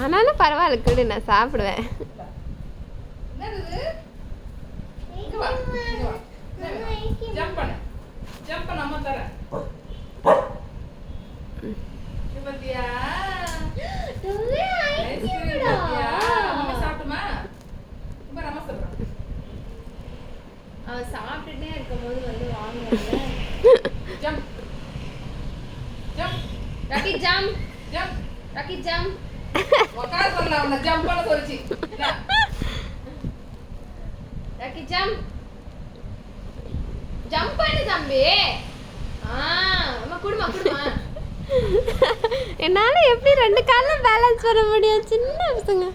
ஆனாலும் பரவாயில்ல குடு, நான் சாப்பிடுவேன். அவன் சாப்பிட்டுட்டே இருக்கும்போது வந்து வாங்குவாங்க. Jump jump Rocky jump jump Rocky jump உட்கார சொல்ல அவன ஜம்ப் பண்ண சொல்லிச்சு. ராக்கி ஜம்ப் ஜம்ப் பண்ணு தம்பி. அம்மா குடுமா குடுமா. என்னால எப்படி 2 கால்ல பேலன்ஸ் பண்ண முடியும் சின்ன பசங்க.